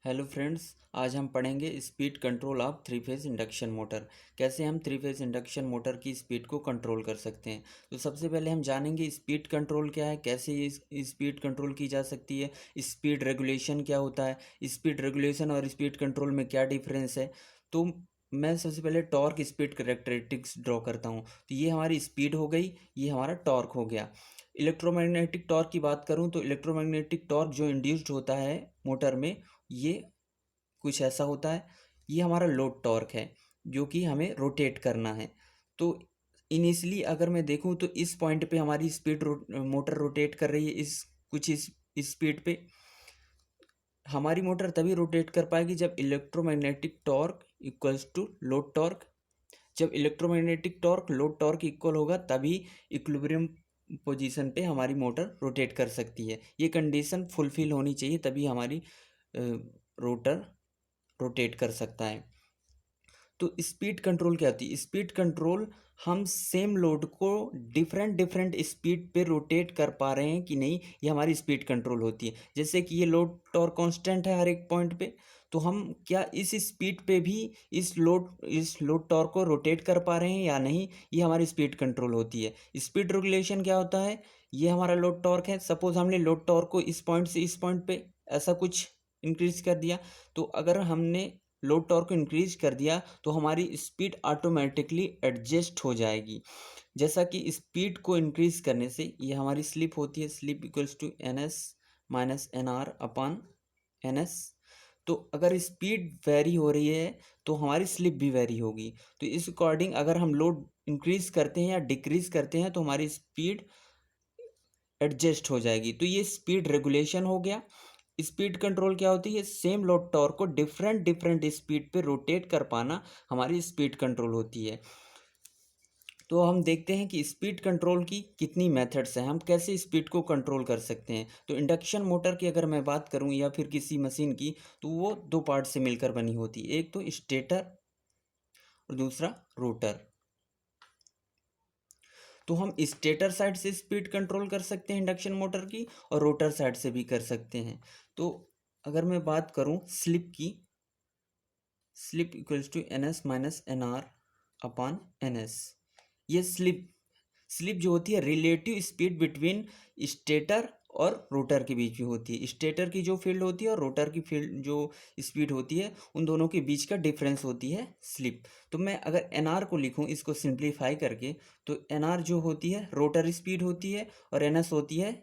Hello friends, आज हम पढ़ेंगे speed control of three phase induction motor. कैसे हम थ्री फेज इंडक्शन मोटर की स्पीड को कंट्रोल कर सकते हैं। तो सबसे पहले हम जानेंगे स्पीड कंट्रोल क्या है, कैसे ये स्पीड कंट्रोल की जा सकती है, स्पीड रेगुलेशन क्या होता है, स्पीड रेगुलेशन और स्पीड कंट्रोल में क्या डिफरेंस है। तो मैं सबसे पहले टॉर्क स्पीड कैरेक्टरिस्टिक्स ड्रॉ करता हूँ। तो ये हमारी स्पीड हो गई, ये हमारा टॉर्क हो गया। इलेक्ट्रोमैग्नेटिक टॉर्क की बात करूँ तो इलेक्ट्रोमैग्नेटिक टॉर्क जो इंड्यूस्ड होता है मोटर में, ये कुछ ऐसा होता है। ये हमारा लोड टॉर्क है जो कि हमें रोटेट करना है। तो इनिशियली अगर मैं देखूं तो इस पॉइंट पे हमारी मोटर रोटेट कर रही है, इस स्पीड पे। हमारी मोटर तभी रोटेट कर पाएगी जब electromagnetic torque equals to load torque. जब electromagnetic torque load torque equal होगा तभी इक्विलिब्रियम पोजीशन पे हमारी मोटर रोटेट कर सकती है। ये कंडीशन फुलफिल होनी चाहिए तभी हमारी रोटर रोटेट कर सकता है। तो स्पीड कंट्रोल क्या होती है? स्पीड कंट्रोल, हम सेम लोड को डिफरेंट डिफरेंट स्पीड पे रोटेट कर पा रहे हैं कि नहीं, ये हमारी स्पीड कंट्रोल होती है। जैसे कि ये लोड टॉर्क कांस्टेंट है हर एक पॉइंट पे, तो हम क्या इस स्पीड पे भी इस लोड टॉर्क को रोटेट कर पा रहे हैं या नहीं, ये हमारी स्पीड कंट्रोल होती है। स्पीड रेगुलेशन क्या होता है? ये हमारा लोड टॉर्क है। सपोज हमने लोड टॉर्क को इस पॉइंट से इस पॉइंट पे ऐसा कुछ इंक्रीज कर दिया, तो अगर हमने लोड टॉर्क को इंक्रीज कर दिया तो हमारी स्पीड ऑटोमेटिकली एडजस्ट हो जाएगी। जैसा कि स्पीड को इंक्रीज करने से ये हमारी स्लिप होती है, slip equals to N S minus N R upon N S. तो अगर स्पीड वेरी हो रही है तो हमारी स्लिप भी वेरी होगी। तो इस अकॉर्डिंग अगर हम लोड इंक्रीज करते हैं या डिक्रीज करते हैं तो हमारी स्पीड एडजस्ट हो जाएगी। तो ये स्पीड रेगुलेशन हो गया। स्पीड कंट्रोल क्या होती है? सेम लोड टॉर्क को डिफरेंट डिफरेंट स्पीड पे रोटेट कर पाना हमारी स्पीड कंट्रोल होती है। तो हम देखते हैं कि स्पीड कंट्रोल की कितनी मेथड्स हैं, हम कैसे स्पीड को कंट्रोल कर सकते हैं। तो इंडक्शन मोटर की अगर मैं बात करूं या फिर किसी मशीन की, तो वो दो पार्ट से मिलकर बनी होती है। एक तो स्टेटर और दूसरा रोटर। तो हम स्टेटर साइड से स्पीड कंट्रोल कर सकते हैं इंडक्शन मोटर की, और रोटर साइड से भी कर सकते हैं। तो अगर मैं बात करूं स्लिप की, slip equals to N S minus N R upon N S. ये स्लिप स्लिप जो होती है रिलेटिव स्पीड बिटवीन स्टेटर और रोटर के बीच में होती है। स्टेटर की जो फील्ड होती है और रोटर की फील्ड जो स्पीड होती है, उन दोनों के बीच का डिफरेंस होती है स्लिप। तो मैं अगर एन आर को लिखूं इसको सिंप्लीफाई करके, तो एन आर जो होती है रोटर स्पीड होती है और एन एस होती है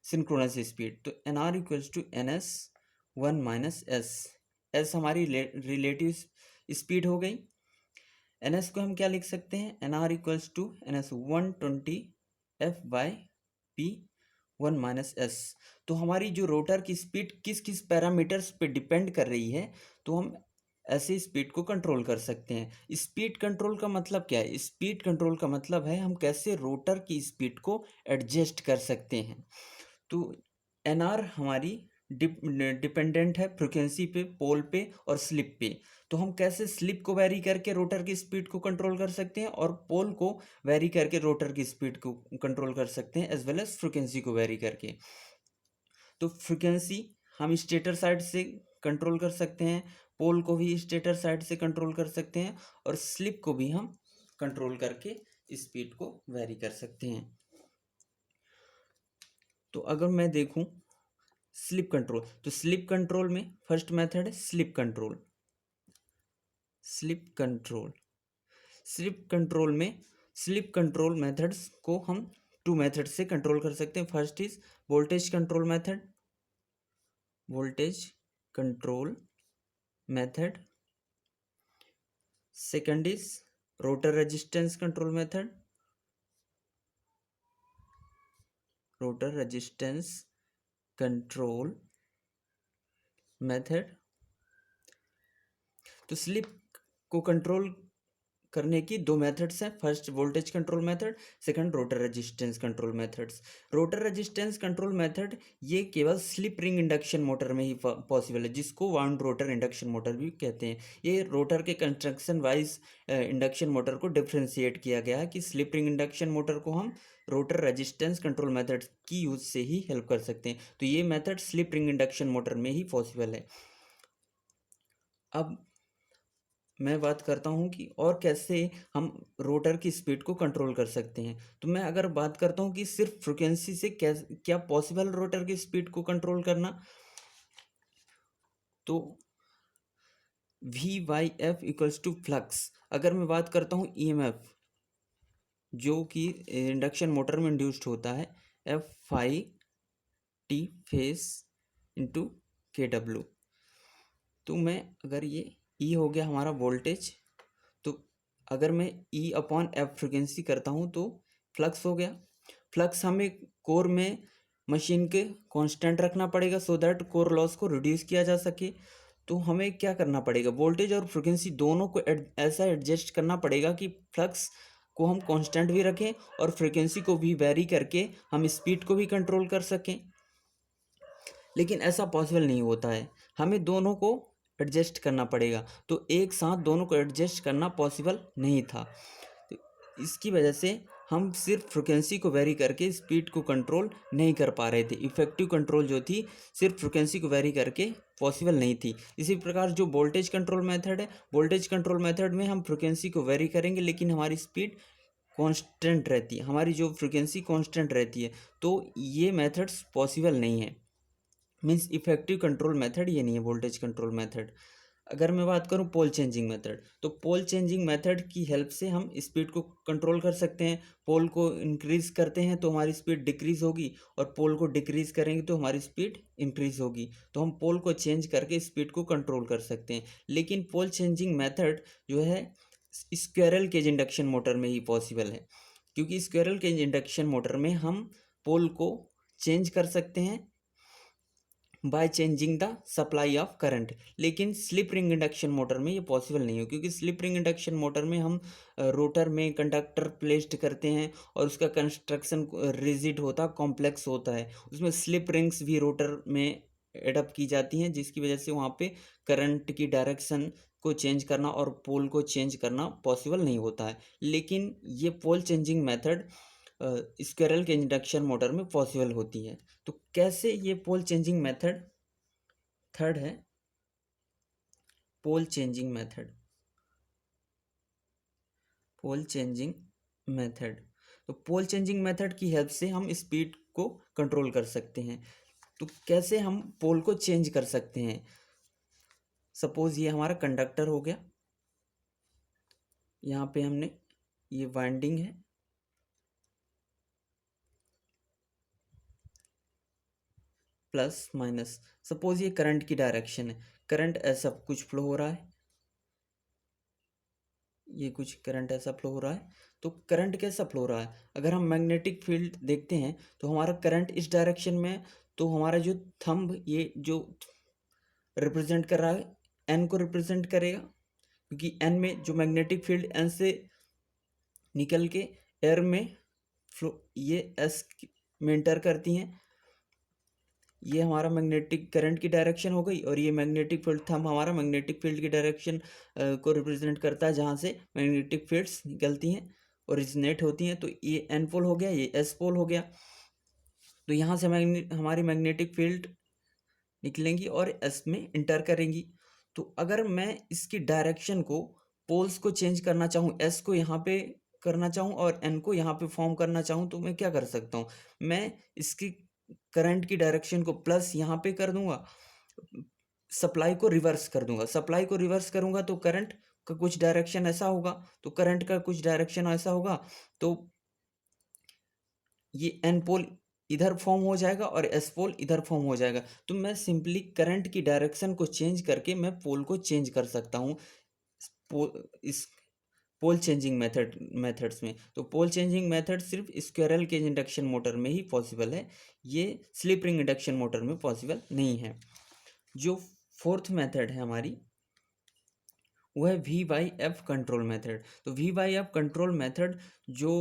सिंक्रोनस स्पीड। तो N R equals to N S one minus S. S हमारी रिलेटिव स्पीड हो गई। एन एस को हम क्या लिख सकते हैं? N R equals to N S 120 F by P one minus S. तो हमारी जो रोटर की स्पीड किस किस पैरामीटर्स पे डिपेंड कर रही है, तो हम ऐसे स्पीड को कंट्रोल कर सकते हैं। स्पीड कंट्रोल का मतलब क्या है? स्पीड कंट्रोल का मतलब है हम कैसे रोटर की स्पीड को एडजस्ट कर सकते हैं। तो एन आर हमारी डिपेंडेंट है फ्रिक्वेंसी पे, पोल पे और स्लिप पे। तो हम कैसे स्लिप को वैरी करके रोटर की स्पीड को कंट्रोल कर सकते हैं और पोल को वैरी करके रोटर की स्पीड को कंट्रोल कर सकते हैं, एज वेल एज फ्रिक्वेंसी को वैरी करके। तो फ्रिक्वेंसी हम स्टेटर साइड से कंट्रोल कर सकते हैं, पोल को भी स्टेटर साइड से कंट्रोल कर सकते हैं, और स्लिप को भी हम कंट्रोल करके स्पीड को वैरी कर सकते हैं। तो अगर मैं देखूं स्लिप कंट्रोल, तो स्लिप कंट्रोल में फर्स्ट मेथड है slip control. Slip control slip control में स्लिप कंट्रोल मेथड्स को हम टू मेथड से कंट्रोल कर सकते हैं। First is voltage control method, voltage control method. Second is rotor resistance control method, rotor resistance control method. तो slip को control करने की दो मेथड्स हैं, first voltage control method, second rotor resistance control methods. Rotor resistance control method ये केवल slip ring induction motor में ही पॉसिबल है, जिसको वाउंड रोटर इंडक्शन मोटर भी कहते हैं। ये रोटर के कंस्ट्रक्शन वाइज इंडक्शन मोटर को डिफ्रेंशिएट किया गया है कि स्लिप रिंग इंडक्शन मोटर को हम रोटर रेजिस्टेंस कंट्रोल मेथड की यूज से ही हेल्प कर सकते हैं। तो ये method slip ring induction motor में ही पॉसिबल है। अब मैं बात करता हूँ कि और कैसे हम रोटर की स्पीड को कंट्रोल कर सकते हैं। तो मैं अगर बात करता हूँ कि सिर्फ फ्रिक्वेंसी से क्या पॉसिबल रोटर की स्पीड को कंट्रोल करना, तो V Y F equals to flux. अगर मैं बात करता हूँ ईएमएफ जो कि इंडक्शन मोटर में इंड्यूस्ड होता है, F I T face into के डब्ल्यू। तो मैं अगर ये ई हो गया हमारा वोल्टेज, तो अगर मैं ई अपॉन एफ फ्रिक्वेंसी करता हूँ तो फ्लक्स हो गया। फ्लक्स हमें कोर में मशीन के कांस्टेंट रखना पड़ेगा सो दैट कोर लॉस को रिड्यूस किया जा सके। तो हमें क्या करना पड़ेगा, वोल्टेज और फ्रिक्वेंसी दोनों को ऐसा एडजस्ट करना पड़ेगा कि फ्लक्स को हम कांस्टेंट भी रखें और फ्रिक्वेंसी को भी वेरी करके हम स्पीड को भी कंट्रोल कर सकें। लेकिन ऐसा पॉसिबल नहीं होता है, हमें दोनों को एडजस्ट करना पड़ेगा। तो एक साथ दोनों को एडजस्ट करना पॉसिबल नहीं था। तो इसकी वजह से हम सिर्फ फ्रिक्वेंसी को वेरी करके स्पीड को कंट्रोल नहीं कर पा रहे थे। इफ़ेक्टिव कंट्रोल जो थी सिर्फ फ्रिक्वेंसी को वेरी करके पॉसिबल नहीं थी। इसी प्रकार जो वोल्टेज कंट्रोल मेथड है, वोल्टेज कंट्रोल मेथड में हम फ्रिक्वेंसी को वेरी करेंगे लेकिन हमारी स्पीड कांस्टेंट रहती है, हमारी जो फ्रिक्वेंसी कांस्टेंट रहती है। तो ये मेथड्स पॉसिबल नहीं है, मीन्स इफेक्टिव कंट्रोल मेथड ये नहीं है वोल्टेज कंट्रोल मेथड। अगर मैं बात करूं पोल चेंजिंग मेथड, तो पोल चेंजिंग मेथड की हेल्प से हम स्पीड को कंट्रोल कर सकते हैं। पोल को इंक्रीज करते हैं तो हमारी स्पीड डिक्रीज होगी, और पोल को डिक्रीज करेंगे तो हमारी स्पीड इंक्रीज होगी। तो हम पोल को चेंज करके स्पीड को कंट्रोल कर सकते हैं। लेकिन पोल चेंजिंग मेथड जो है स्क्विरल केज इंडक्शन मोटर में ही पॉसिबल है, क्योंकि स्क्विरल केज इंडक्शन मोटर में हम पोल को चेंज कर सकते हैं by changing the supply of current. लेकिन स्लिप रिंग इंडक्शन मोटर में ये पॉसिबल नहीं हो, क्योंकि स्लिप रिंग इंडक्शन मोटर में हम रोटर में कंडक्टर प्लेस्ड करते हैं और उसका कंस्ट्रक्शन रिजिड होता, कॉम्प्लेक्स होता है। उसमें स्लिप रिंग्स भी रोटर में एडप्ट की जाती हैं, जिसकी वजह से वहाँ पे करंट की डायरेक्शन को चेंज करना और पोल को चेंज करना पॉसिबल नहीं होता है। लेकिन ये पोल चेंजिंग मेथड स्क्विरल के इंडक्शन मोटर में पॉसिबल होती है। तो कैसे ये पोल चेंजिंग मेथड, थर्ड है पोल चेंजिंग मेथड। पोल चेंजिंग मेथड, तो पोल चेंजिंग मेथड की हेल्प से हम स्पीड को कंट्रोल कर सकते हैं। तो कैसे हम पोल को चेंज कर सकते हैं, सपोज ये हमारा कंडक्टर हो गया, यहाँ पे हमने ये वाइंडिंग है, प्लस माइनस। सपोज ये करंट की डायरेक्शन है, करंट ऐसा कुछ फ्लो हो रहा है, ये कुछ करंट ऐसा फ्लो हो रहा है। तो करंट कैसा फ्लो हो रहा है, अगर हम मैग्नेटिक फील्ड देखते हैं तो हमारा करंट इस डायरेक्शन में है, तो हमारा जो थंब ये जो रिप्रेजेंट कर रहा है एन को रिप्रेजेंट करेगा, क्योंकि एन में जो मैग्नेटिक फील्ड एन से निकल के एयर में फ्लो ये एस में इंटर करती हैं। ये हमारा मैग्नेटिक करंट की डायरेक्शन हो गई, और ये मैग्नेटिक फील्ड थंब हमारा मैग्नेटिक फील्ड की डायरेक्शन को रिप्रेजेंट करता है, जहाँ से मैग्नेटिक फील्ड्स निकलती हैं, ओरिजिनेट होती हैं। तो ये एन पोल हो गया, ये एस पोल हो गया। तो यहाँ से हमारी मैग्नेटिक फील्ड निकलेंगी और एस में इंटर करेंगी। तो अगर मैं इसकी डायरेक्शन को, पोल्स को चेंज करना चाहूँ, एस को यहाँ पे करना चाहूँ और एन को यहाँ पे फॉर्म करना चाहूँ, तो मैं क्या कर सकता हूँ, मैं इसकी करंट की डायरेक्शन को प्लस यहाँ पे कर दूंगा, सप्लाई को रिवर्स कर दूंगा। सप्लाई को रिवर्स करूंगा तो करंट का कुछ डायरेक्शन ऐसा होगा, तो करंट का कुछ डायरेक्शन ऐसा होगा, तो ये एन पोल इधर फॉर्म हो जाएगा और एस पोल इधर फॉर्म हो जाएगा। तो मैं सिंपली करंट की डायरेक्शन को चेंज करके मैं पोल को चेंज कर सकता हूँ इस पोल चेंजिंग मेथड्स में। तो पोल चेंजिंग मेथड सिर्फ स्क्विरल केज इंडक्शन मोटर में ही पॉसिबल है, ये स्लिप रिंग इंडक्शन मोटर में पॉसिबल नहीं है। जो फोर्थ मेथड है हमारी, वो है V Y F control method. तो V Y F control method जो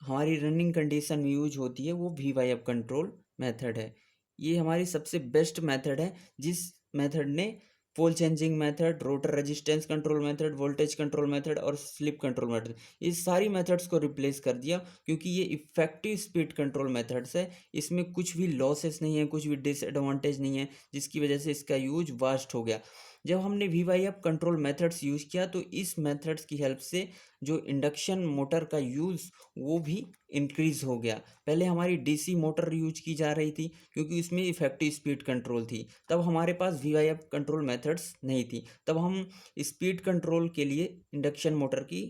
हमारी रनिंग कंडीशन में यूज होती है, वो V Y F control method है। ये हमारी सबसे बेस्ट मेथड है, जिस मेथड ने pole changing method, rotor resistance control method, voltage control method और स्लिप कंट्रोल मेथड, ये सारी मेथड्स को रिप्लेस कर दिया, क्योंकि ये इफेक्टिव स्पीड कंट्रोल मेथड्स है। इसमें कुछ भी लॉसेस नहीं है, कुछ भी डिसएडवांटेज नहीं है, जिसकी वजह से इसका यूज वास्ट हो गया। जब हमने VYF कंट्रोल मेथड्स यूज़ किया तो इस मेथड्स की हेल्प से जो इंडक्शन मोटर का यूज़ वो भी इंक्रीज़ हो गया। पहले हमारी DC मोटर यूज की जा रही थी क्योंकि इसमें इफेक्टिव स्पीड कंट्रोल थी, तब हमारे पास VYF कंट्रोल मेथड्स नहीं थी। तब हम स्पीड कंट्रोल के लिए इंडक्शन मोटर की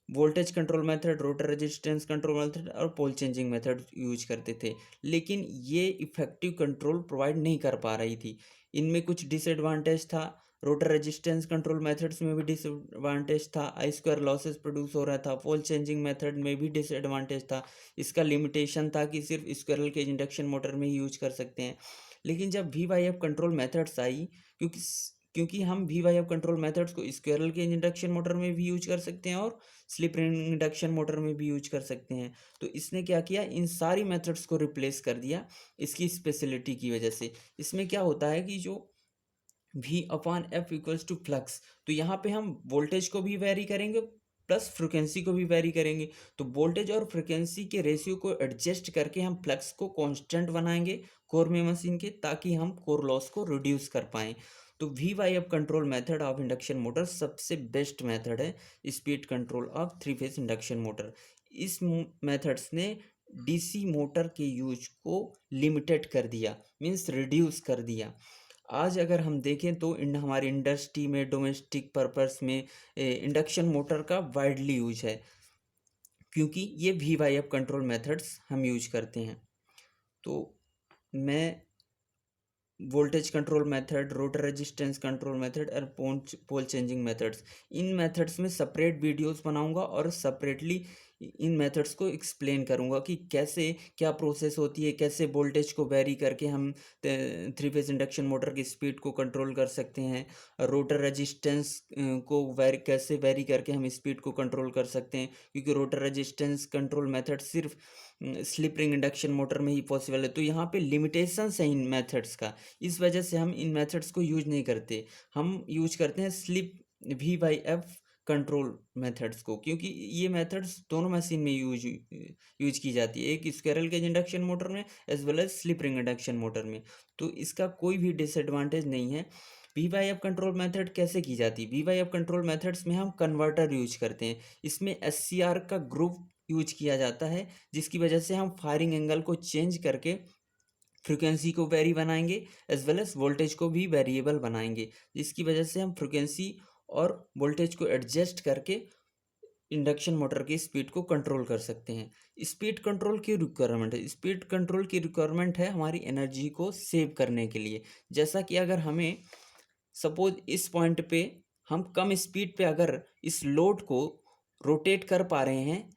voltage control method, rotor resistance control method और पोल चेंजिंग मेथड यूज करते थे, लेकिन ये इफेक्टिव कंट्रोल प्रोवाइड नहीं कर पा रही थी। इनमें कुछ डिसएडवांटेज था। रोटर रेजिस्टेंस कंट्रोल मेथड्स में भी डिसएडवांटेज था, आई स्क्वायर लॉसेस प्रोड्यूस हो रहा था। पोल चेंजिंग मेथड में भी डिसएडवांटेज था, इसका लिमिटेशन था कि सिर्फ स्क्वायरल केज इंडक्शन मोटर में ही यूज कर सकते हैं। लेकिन जब VYF कंट्रोल मेथड्स आई, क्योंकि क्योंकि हम VYF कंट्रोल मेथड्स को स्क्वायरल केज इंडक्शन मोटर में भी यूज कर सकते हैं और स्लिप रिंग इंडक्शन मोटर में भी यूज कर सकते हैं, तो इसने क्या किया, इन सारी मेथड्स को रिप्लेस कर दिया इसकी स्पेशलिटी की वजह से। इसमें क्या होता है कि जो V/F इक्वल्स टू फ्लक्स, तो यहाँ पे हम वोल्टेज को भी वेरी करेंगे प्लस फ्रिक्वेंसी को भी वेरी करेंगे। तो वोल्टेज और फ्रिक्वेंसी के रेशियो को एडजस्ट करके हम फ्लक्स को कांस्टेंट बनाएंगे कोर में मशीन के, ताकि हम कोर लॉस को रिड्यूस कर पाएँ। तो VYF control method of induction motor सबसे बेस्ट मेथड है speed control of 3 phase induction motor. इस मेथड्स ने DC मोटर के यूज को लिमिटेड कर दिया, मीन्स रिड्यूस कर दिया। आज अगर हम देखें तो हमारी इंडस्ट्री में, डोमेस्टिक पर्पस में इंडक्शन मोटर का वाइडली यूज है, क्योंकि ये VYF कंट्रोल मेथड्स हम यूज करते हैं। तो मैं voltage control method, rotor resistance control method और पोल चेंजिंग मेथड्स, इन मेथड्स में सेपरेट वीडियोस बनाऊंगा और सेपरेटली इन मेथड्स को एक्सप्लेन करूंगा कि कैसे क्या प्रोसेस होती है, कैसे वोल्टेज को वेरी करके हम 3 फेज इंडक्शन मोटर की स्पीड को कंट्रोल कर सकते हैं, रोटर रेजिस्टेंस को कैसे वेरी करके हम स्पीड को कंट्रोल कर सकते हैं, क्योंकि रोटर रेजिस्टेंस कंट्रोल मेथड सिर्फ स्लिप रिंग इंडक्शन मोटर में ही पॉसिबल है। तो यहाँ पे लिमिटेशंस है इन मेथड्स का, इस वजह से हम इन मेथड्स को यूज नहीं करते। हम यूज करते हैं स्लिप V/F कंट्रोल मेथड्स को, क्योंकि ये मेथड्स दोनों मशीन में यूज की जाती है, एक स्क्वायरल केज इंडक्शन मोटर में as well as slip ring induction motor में। तो इसका कोई भी डिसएडवांटेज नहीं है। V/F कंट्रोल मेथड कैसे की जाती है? V/F कंट्रोल मेथड्स में हम कन्वर्टर यूज करते हैं, इसमें SCR का ग्रुप यूज किया जाता है, जिसकी वजह से हम फायरिंग एंगल को चेंज करके फ्रिक्वेंसी को वेरी बनाएंगे एज वेल एज वोल्टेज को भी वेरिएबल बनाएंगे, जिसकी वजह से हम फ्रिक्वेंसी और वोल्टेज को एडजस्ट करके इंडक्शन मोटर की स्पीड को कंट्रोल कर सकते हैं। स्पीड कंट्रोल की रिक्वायरमेंट है, स्पीड कंट्रोल की रिक्वायरमेंट है हमारी एनर्जी को सेव करने के लिए। जैसा कि अगर हमें सपोज इस पॉइंट पे हम कम स्पीड पे अगर इस लोड को रोटेट कर पा रहे हैं,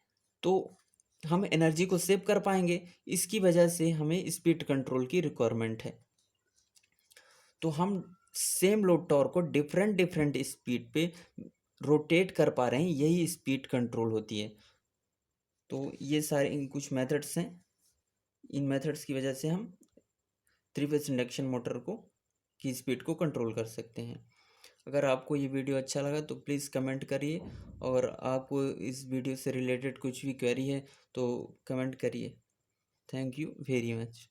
तो हम एनर्जी को सेव कर पाएंगे। इसकी वजह से हमें स्पीड कंट्रोल की रिक्वायरमेंट है। तो हम सेम लोड टॉर्क को डिफरेंट डिफरेंट स्पीड पे रोटेट कर पा रहे हैं, यही स्पीड कंट्रोल होती है। तो ये सारे कुछ मेथड्स हैं, इन मेथड्स की वजह से हम 3 फेज इंडक्शन मोटर को की स्पीड को कंट्रोल कर सकते हैं। अगर आपको ये वीडियो अच्छा लगा तो प्लीज़ कमेंट करिए, और आपको इस वीडियो से रिलेटेड कुछ भी क्वेरी है तो कमेंट करिए। Thank you very much.